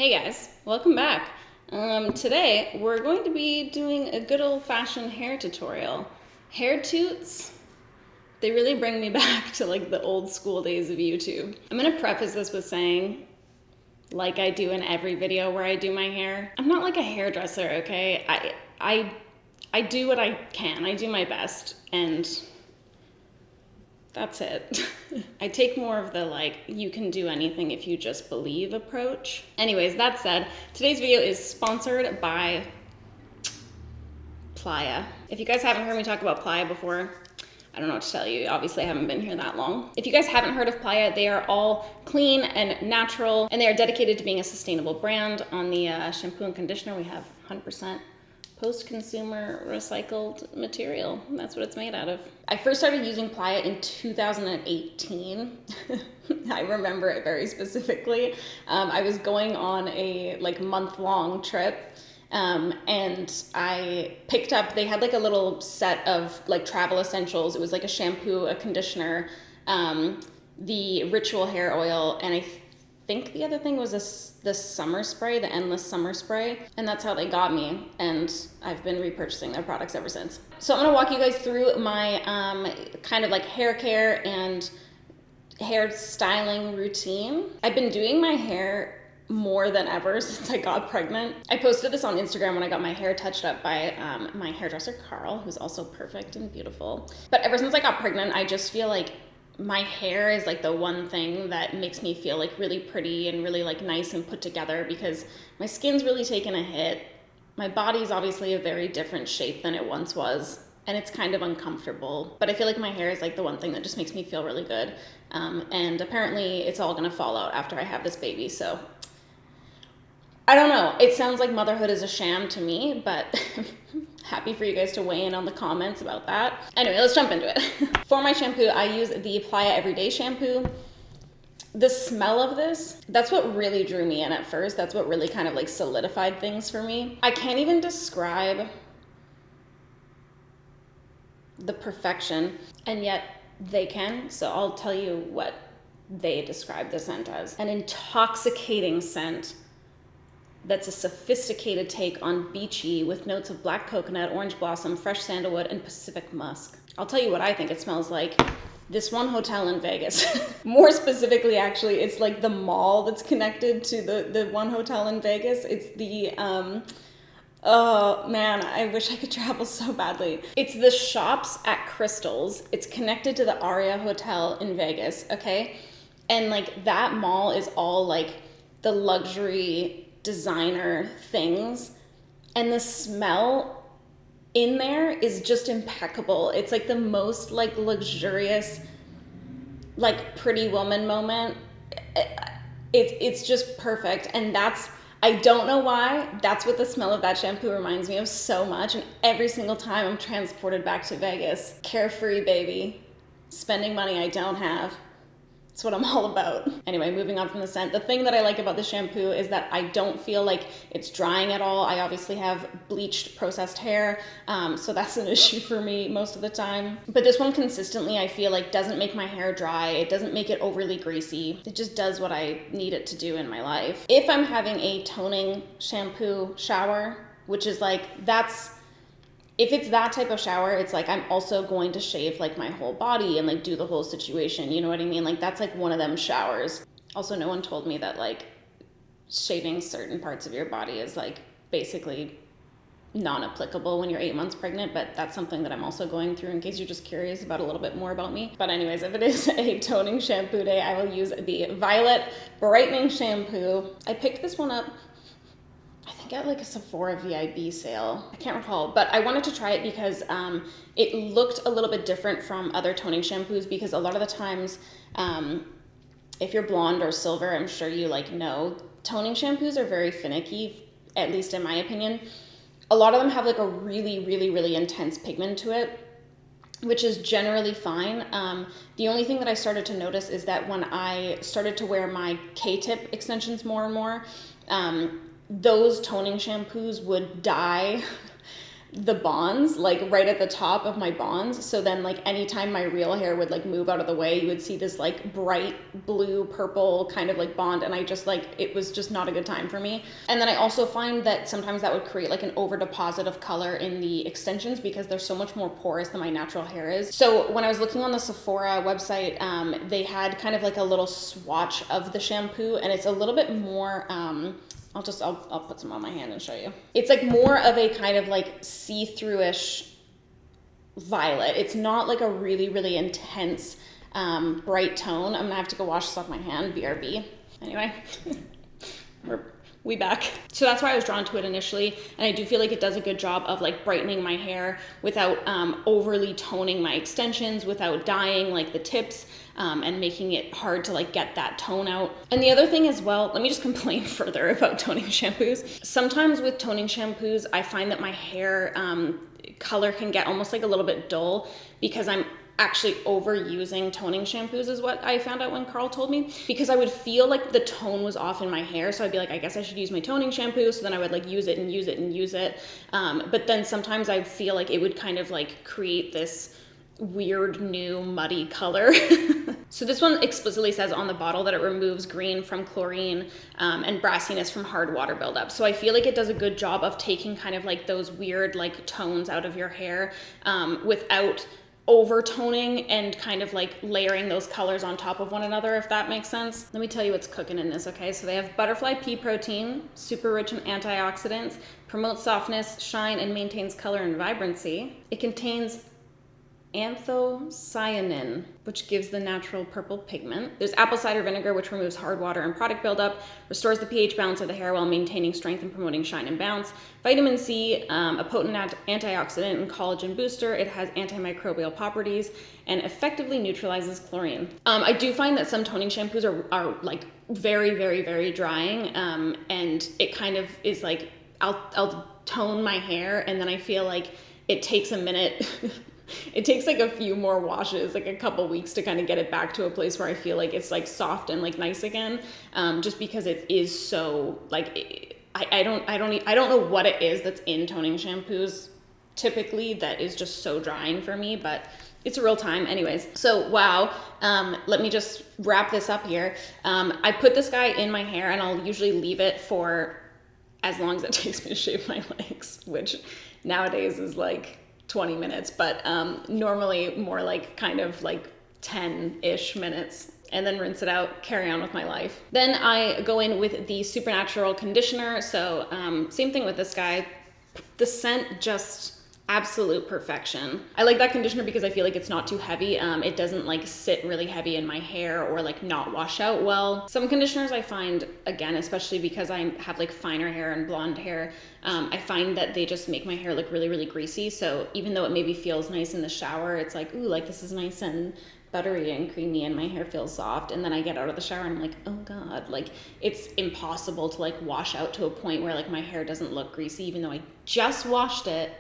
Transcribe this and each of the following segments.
Hey guys, welcome back. Today we're going to be doing a good old-fashioned hair tutorial. Hair toots, they really bring me back to like the old school days of YouTube. I'm gonna preface this with saying, like I do in every video where I do my hair, I'm not like a hairdresser, okay? I do what I can, I do my best, and that's it. I take more of the like, you can do anything if you just believe approach. Anyways, that said, today's video is sponsored by Playa. If you guys haven't heard me talk about Playa before, I don't know what to tell you. Obviously I haven't been here that long. If you guys haven't heard of Playa, they are all clean and natural, and they are dedicated to being a sustainable brand. On the shampoo and conditioner, we have 100% post-consumer recycled material. That's what it's made out of. I first started using Playa in 2018. I remember it very specifically. I was going on a like month-long trip, and I picked up, they had like a little set of like travel essentials. It was like a shampoo, a conditioner, the ritual hair oil, and I think the other thing was the summer spray, the endless summer spray, and that's how they got me, and I've been repurchasing their products ever since. So I'm gonna walk you guys through my kind of like hair care and hair styling routine. I've been doing my hair more than ever since I got pregnant. I posted this on Instagram when I got my hair touched up by my hairdresser Carl, who's also perfect and beautiful. But ever since I got pregnant, I just feel like my hair is like the one thing that makes me feel like really pretty and really like nice and put together, because my skin's really taken a hit. My body's obviously a very different shape than it once was, and it's kind of uncomfortable, but I feel like my hair is like the one thing that just makes me feel really good. And apparently it's all gonna fall out after I have this baby, so I don't know. It sounds like motherhood is a sham to me, but happy for you guys to weigh in on the comments about that. Anyway, let's jump into it. For my shampoo, I use the Playa Everyday Shampoo. The smell of this, that's what really drew me in at first. That's what really kind of like solidified things for me. I can't even describe the perfection, and yet they can. So I'll tell you what they describe the scent as. An intoxicating scent that's a sophisticated take on beachy with notes of black coconut, orange blossom, fresh sandalwood, and Pacific musk. I'll tell you what I think it smells like. This one hotel in Vegas. More specifically, actually, it's like the mall that's connected to the one hotel in Vegas. It's the, oh man, I wish I could travel so badly. It's the Shops at Crystals. It's connected to the Aria Hotel in Vegas, okay? And like that mall is all like the luxury designer things, and the smell in there is just impeccable. It's like the most like luxurious, like Pretty Woman moment. It's just perfect, and I don't know why, that's what the smell of that shampoo reminds me of so much, and every single time I'm transported back to Vegas. Carefree, baby. Spending money I don't have. That's what I'm all about. Anyway, moving on from the scent. The thing that I like about the shampoo is that I don't feel like it's drying at all. I obviously have bleached, processed hair, so that's an issue for me most of the time. But this one consistently, I feel like, doesn't make my hair dry. It doesn't make it overly greasy. It just does what I need it to do in my life. If I'm having a toning shampoo shower, which is like, if it's that type of shower, it's like I'm also going to shave like my whole body and like do the whole situation, you know what I mean? Like that's like one of them showers. Also, no one told me that like shaving certain parts of your body is like basically non-applicable when you're 8 months pregnant, but that's something that I'm also going through in case you're just curious about a little bit more about me. But anyways, if it is a toning shampoo day, I will use the Violet Brightening Shampoo. I picked this one up, I think at like a Sephora VIB sale. I can't recall, but I wanted to try it because it looked a little bit different from other toning shampoos, because a lot of the times, if you're blonde or silver, I'm sure you like know, toning shampoos are very finicky, at least in my opinion. A lot of them have like a really, really, really intense pigment to it, which is generally fine. The only thing that I started to notice is that when I started to wear my K-tip extensions more and more, those toning shampoos would dye the bonds, like right at the top of my bonds. So then like anytime my real hair would like move out of the way, you would see this like bright blue purple kind of like bond, and I just like, it was just not a good time for me. And then I also find that sometimes that would create like an over deposit of color in the extensions because they're so much more porous than my natural hair is. So when I was looking on the Sephora website, they had kind of like a little swatch of the shampoo, and it's a little bit more I'll put some on my hand and show you. It's like more of a kind of like see-through-ish violet. It's not like a really, really intense bright tone. I'm gonna have to go wash this off my hand, BRB. Anyway, we back. So that's why I was drawn to it initially, and I do feel like it does a good job of like brightening my hair without overly toning my extensions, without dyeing like the tips, and making it hard to like get that tone out. And the other thing as well, let me just complain further about toning shampoos. Sometimes with toning shampoos, I find that my hair color can get almost like a little bit dull because I'm actually overusing toning shampoos is what I found out when Carl told me, because I would feel like the tone was off in my hair. So I'd be like, I guess I should use my toning shampoo. So then I would like use it and use it and use it. But then sometimes I feel like it would kind of like create this weird new muddy color. So this one explicitly says on the bottle that it removes green from chlorine and brassiness from hard water buildup. So I feel like it does a good job of taking kind of like those weird like tones out of your hair without overtoning and kind of like layering those colors on top of one another, if that makes sense. Let me tell you what's cooking in this, okay? So they have butterfly pea protein, super rich in antioxidants, promotes softness, shine, and maintains color and vibrancy. It contains anthocyanin, which gives the natural purple pigment. There's apple cider vinegar, which removes hard water and product buildup, restores the pH balance of the hair while maintaining strength and promoting shine and bounce. Vitamin C, a potent antioxidant and collagen booster. It has antimicrobial properties and effectively neutralizes chlorine. I do find that some toning shampoos are like very, very, very drying, and it kind of is like, I'll tone my hair and then I feel like it takes a minute. It takes like a few more washes, like a couple weeks to kind of get it back to a place where I feel like it's like soft and like nice again. Just because it is so like, I don't know what it is that's in toning shampoos typically that is just so drying for me, but it's a real time. Anyways, so wow, let me just wrap this up here. I put this guy in my hair and I'll usually leave it for as long as it takes me to shave my legs, which nowadays is like 20 minutes, but normally more like kind of like 10-ish minutes, and then rinse it out, carry on with my life. Then I go in with the Supernatural conditioner. So same thing with this guy. The scent just absolute perfection. I like that conditioner because I feel like it's not too heavy. It doesn't like sit really heavy in my hair or like not wash out well. Some conditioners I find, again, especially because I have like finer hair and blonde hair, I find that they just make my hair look really, really greasy. So even though it maybe feels nice in the shower, it's like, ooh, like this is nice and buttery and creamy and my hair feels soft. And then I get out of the shower and I'm like, oh God, like it's impossible to like wash out to a point where like my hair doesn't look greasy, even though I just washed it.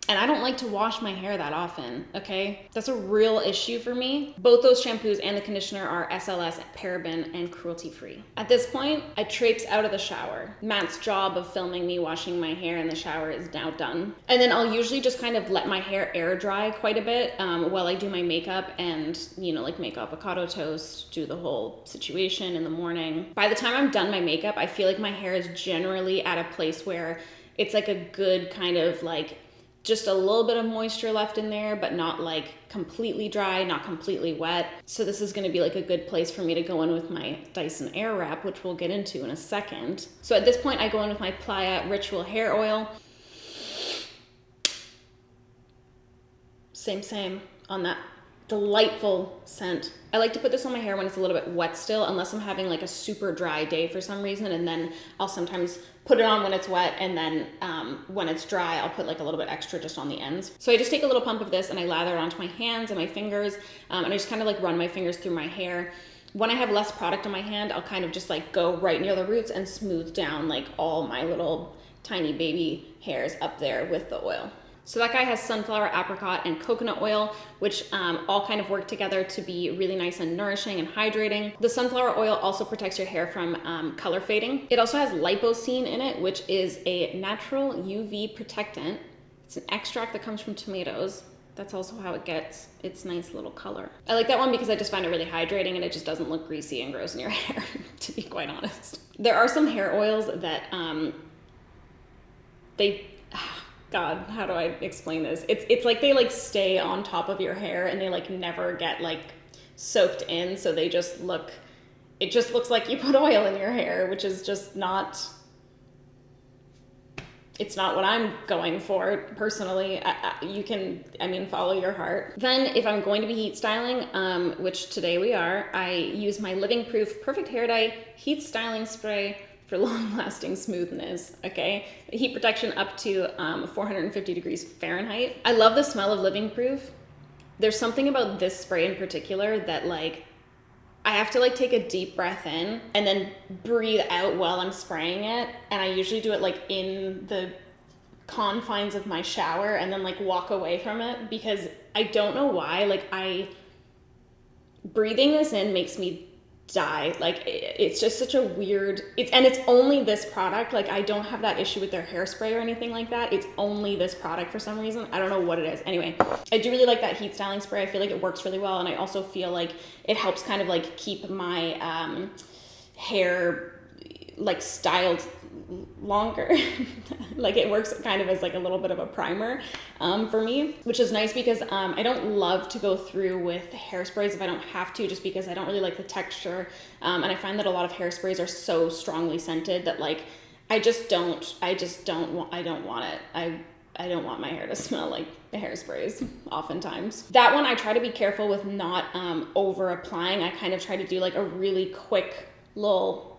And I don't like to wash my hair that often, okay? That's a real issue for me. Both those shampoos and the conditioner are SLS, paraben, and cruelty-free. At this point, I traipse out of the shower. Matt's job of filming me washing my hair in the shower is now done. And then I'll usually just kind of let my hair air dry quite a bit while I do my makeup and, you know, like make avocado toast, do the whole situation in the morning. By the time I'm done my makeup, I feel like my hair is generally at a place where it's like a good kind of like just a little bit of moisture left in there, but not like completely dry, not completely wet. So this is gonna be like a good place for me to go in with my Dyson Airwrap, which we'll get into in a second. So at this point, I go in with my Playa Ritual Hair Oil. Same on that delightful scent. I like to put this on my hair when it's a little bit wet still, unless I'm having like a super dry day for some reason, and then I'll sometimes put it on when it's wet, and then when it's dry, I'll put like a little bit extra just on the ends. So I just take a little pump of this and I lather it onto my hands and my fingers, and I just kind of like run my fingers through my hair. When I have less product on my hand, I'll kind of just like go right near the roots and smooth down like all my little tiny baby hairs up there with the oil. So that guy has sunflower, apricot, and coconut oil, which all kind of work together to be really nice and nourishing and hydrating. The sunflower oil also protects your hair from color fading. It also has lipocene in it, which is a natural UV protectant It's an extract that comes from tomatoes. That's also how it gets its nice little color. I like that one because I just find it really hydrating and it just doesn't look greasy and gross in your hair, to be quite honest. There are some hair oils that God, how do I explain this? It's like they like stay on top of your hair and they like never get like soaked in, so they just look, it just looks like you put oil in your hair, which is just not, it's not what I'm going for personally. You can, follow your heart. Then if I'm going to be heat styling, which today we are, I use my Living Proof Perfect Hair Dye Heat Styling Spray for long-lasting smoothness, okay? Heat protection up to 450 degrees Fahrenheit. I love the smell of Living Proof. There's something about this spray in particular that like, I have to like take a deep breath in and then breathe out while I'm spraying it. And I usually do it like in the confines of my shower and then like walk away from it because I don't know why, like breathing this in makes me die. Like it's just such a weird, it's only this product. Like I don't have that issue with their hairspray or anything like that. It's only this product for some reason. I don't know what it is. Anyway, I do really like that heat styling spray. I feel like it works really well. And I also feel like it helps kind of like keep my hair like styled longer. Like it works kind of as like a little bit of a primer for me, which is nice because I don't love to go through with hairsprays if I don't have to, just because I don't really like the texture, and I find that a lot of hairsprays are so strongly scented that like I don't want it. I don't want my hair to smell like the hairsprays oftentimes. That one I try to be careful with not over applying. I kind of try to do like a really quick little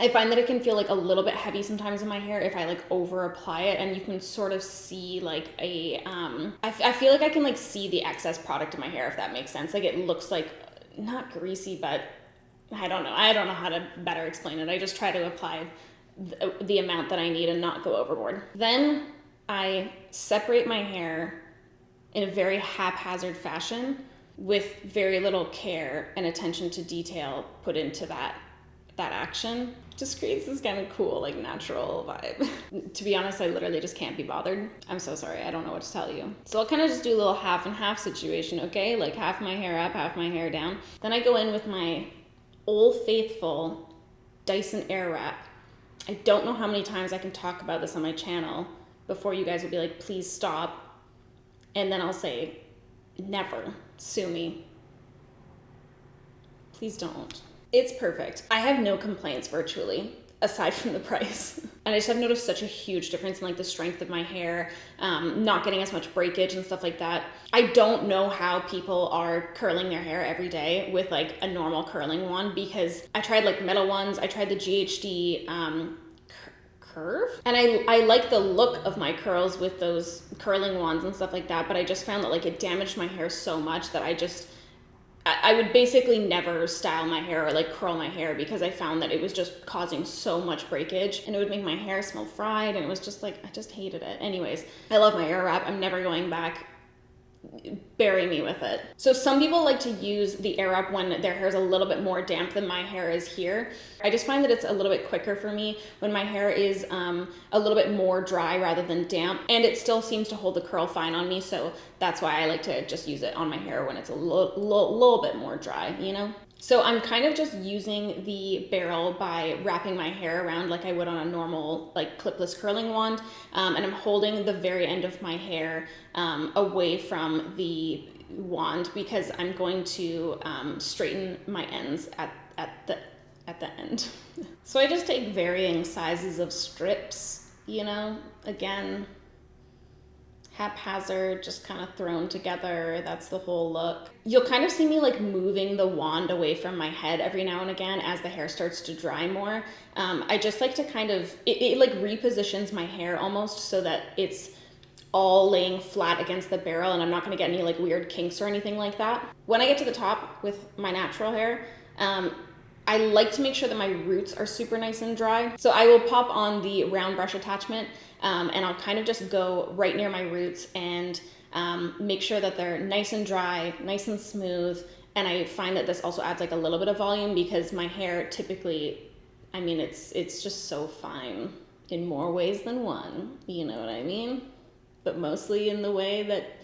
I find that it can feel like a little bit heavy sometimes in my hair if I like over apply it, and you can sort of see like I feel like I can like see the excess product in my hair, if that makes sense. Like it looks like not greasy, but I don't know how to better explain it. I just try to apply the amount that I need and not go overboard. Then I separate my hair in a very haphazard fashion with very little care and attention to detail put into that action. Just creates this kind of cool, like natural vibe. To be honest, I literally just can't be bothered. I'm so sorry, I don't know what to tell you. So I'll kind of just do a little half and half situation, okay? Like half my hair up, half my hair down. Then I go in with my Old Faithful Dyson Airwrap. I don't know how many times I can talk about this on my channel before you guys will be like, please stop. And then I'll say, never, sue me. Please don't. It's perfect. I have no complaints virtually, aside from the price. And I just have noticed such a huge difference in like the strength of my hair, not getting as much breakage and stuff like that. I don't know how people are curling their hair every day with like a normal curling wand, because I tried like metal ones, I tried the GHD curve, and I like the look of my curls with those curling wands and stuff like that, but I just found that like it damaged my hair so much that I would basically never style my hair or like curl my hair, because I found that it was just causing so much breakage and it would make my hair smell fried, and it was just like, I just hated it. Anyways, I love my Airwrap. I'm never going back. Bury me with it. So some people like to use the Airwrap when their hair is a little bit more damp than my hair is here. I just find that it's a little bit quicker for me when my hair is a little bit more dry rather than damp, and it still seems to hold the curl fine on me, so that's why I like to just use it on my hair when it's a little bit more dry, you know? So I'm kind of just using the barrel by wrapping my hair around like I would on a normal like clipless curling wand, and I'm holding the very end of my hair away from the wand, because I'm going to straighten my ends at the end. So I just take varying sizes of strips, you know, again, haphazard, just kind of thrown together. That's the whole look. You'll kind of see me like moving the wand away from my head every now and again as the hair starts to dry more. I just like to kind of, it like repositions my hair almost so that it's all laying flat against the barrel and I'm not gonna get any like weird kinks or anything like that. When I get to the top with my natural hair, I like to make sure that my roots are super nice and dry. So I will pop on the round brush attachment, and I'll kind of just go right near my roots and make sure that they're nice and dry, nice and smooth. And I find that this also adds like a little bit of volume, because my hair typically, I mean, it's just so fine. in more ways than one, you know what I mean? But mostly in the way that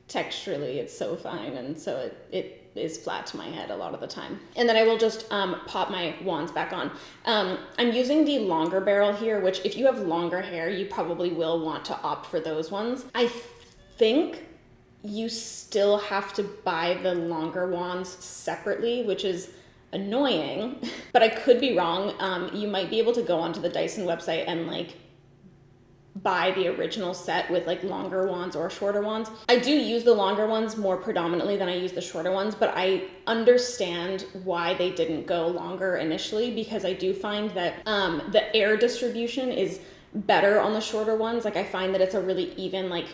texturally it's so fine, and so it is flat to my head a lot of the time. And then I will just pop my wands back on. I'm using the longer barrel here, which if you have longer hair, you probably will want to opt for those ones. I think you still have to buy the longer wands separately, which is annoying, but I could be wrong. You might be able to go onto the Dyson website and like buy the original set with like longer wands or shorter wands. I do use the longer ones more predominantly than I use the shorter ones, but I understand why they didn't go longer initially, because I do find that the air distribution is better on the shorter ones. Like I find that it's a really even, like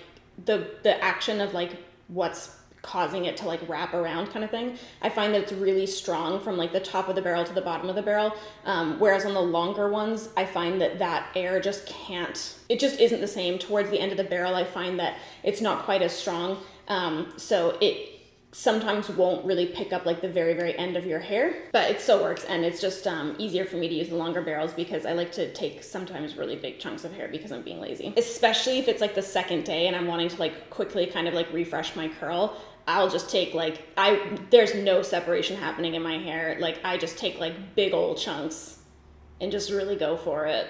the action of like what's causing it to like wrap around kind of thing. I find that it's really strong from like the top of the barrel to the bottom of the barrel. Whereas on the longer ones, I find that air just can't, it just isn't the same. Towards the end of the barrel, I find that it's not quite as strong. So it sometimes won't really pick up like the very, very end of your hair, but it still works. And it's just easier for me to use the longer barrels because I like to take sometimes really big chunks of hair because I'm being lazy. Especially if it's like the second day and I'm wanting to like quickly kind of like refresh my curl. I'll just take like, there's no separation happening in my hair. Like I just take like big old chunks and just really go for it.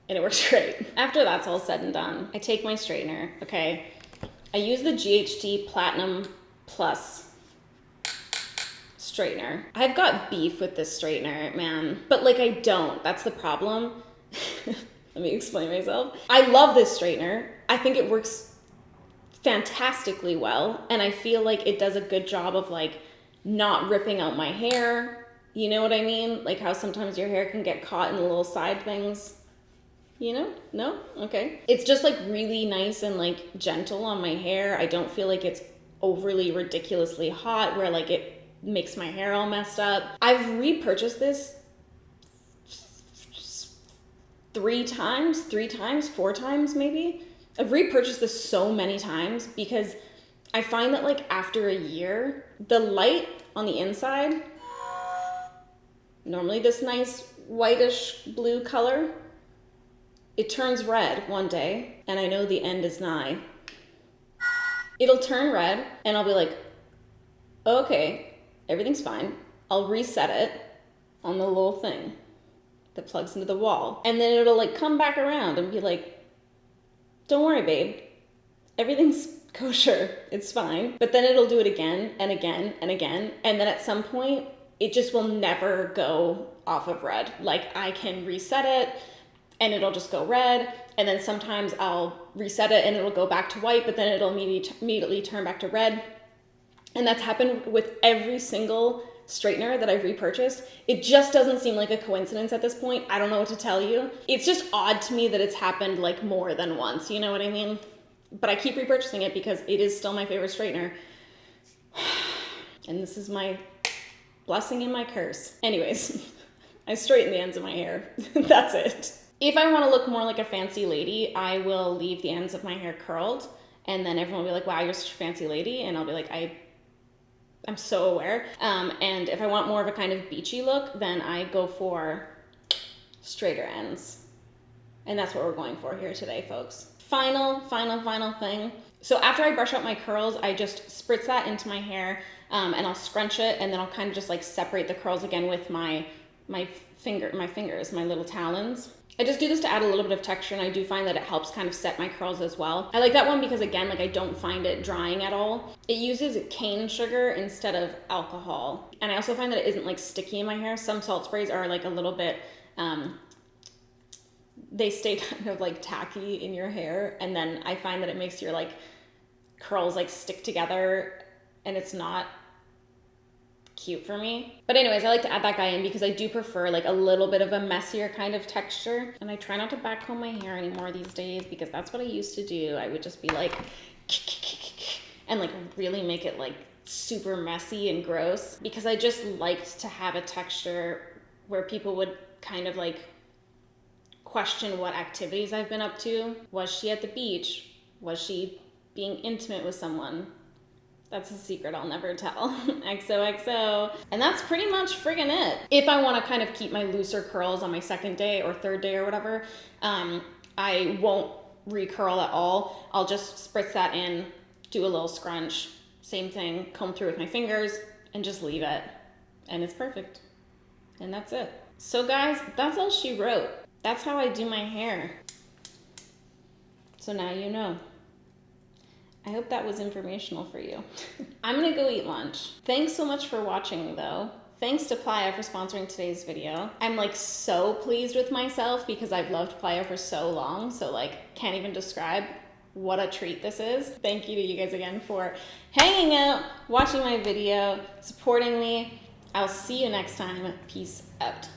And it works great. After that's all said and done, I take my straightener, okay? I use the GHD Platinum Plus straightener. I've got beef with this straightener, man. But like I don't, that's the problem. Let me explain myself. I love this straightener. I think it works fantastically well, and I feel like it does a good job of like not ripping out my hair. You know what I mean? Like how sometimes your hair can get caught in the little side things. You know? No? Okay. It's just like really nice and like gentle on my hair. I don't feel like it's overly ridiculously hot where like it makes my hair all messed up. I've repurchased this 4 times maybe. I've repurchased this so many times because I find that like after a year, the light on the inside, normally this nice whitish blue color, it turns red one day and I know the end is nigh. It'll turn red and I'll be like, okay, everything's fine. I'll reset it on the little thing that plugs into the wall. And then it'll like come back around and be like, don't worry, babe. Everything's kosher. It's fine. But then it'll do it again and again and again. And then at some point, it just will never go off of red. Like I can reset it and it'll just go red. And then sometimes I'll reset it and it'll go back to white, but then it'll immediately turn back to red. And that's happened with every single straightener that I've repurchased. It just doesn't seem like a coincidence at this point. I don't know what to tell you. It's just odd to me that it's happened like more than once, you know what I mean? But I keep repurchasing it because it is still my favorite straightener. And this is my blessing and my curse. Anyways, I straighten the ends of my hair. That's it. If I want to look more like a fancy lady, I will leave the ends of my hair curled, and then everyone will be like, wow, you're such a fancy lady. And I'll be like, I'm so aware. And if I want more of a kind of beachy look, then I go for straighter ends. And that's what we're going for here today, folks. Final thing. So after I brush out my curls, I just spritz that into my hair, and I'll scrunch it, and then I'll kind of just like separate the curls again with my fingers, my little talons. I just do this to add a little bit of texture, and I do find that it helps kind of set my curls as well. I like that one because, again, like I don't find it drying at all. It uses cane sugar instead of alcohol. And I also find that it isn't like sticky in my hair. Some salt sprays are like a little bit, they stay kind of like tacky in your hair. And then I find that it makes your like curls like stick together, and it's not cute for me. But anyways, I like to add that guy in because I do prefer like a little bit of a messier kind of texture. And I try not to backcomb my hair anymore these days because that's what I used to do. I would just be like and like really make it like super messy and gross, because I just liked to have a texture where people would kind of like question what activities I've been up to. Was she at the beach? Was she being intimate with someone? That's a secret I'll never tell. XOXO. And that's pretty much friggin' it. If I want to kind of keep my looser curls on my second day or third day or whatever, I won't recurl at all. I'll just spritz that in, do a little scrunch, same thing, comb through with my fingers, and just leave it. And it's perfect. And that's it. So guys, that's all she wrote. That's how I do my hair. So now you know. I hope that was informational for you. I'm gonna go eat lunch. Thanks so much for watching though. Thanks to Playa for sponsoring today's video. I'm like so pleased with myself because I've loved Playa for so long, so like can't even describe what a treat this is. Thank you to you guys again for hanging out, watching my video, supporting me. I'll see you next time. Peace out.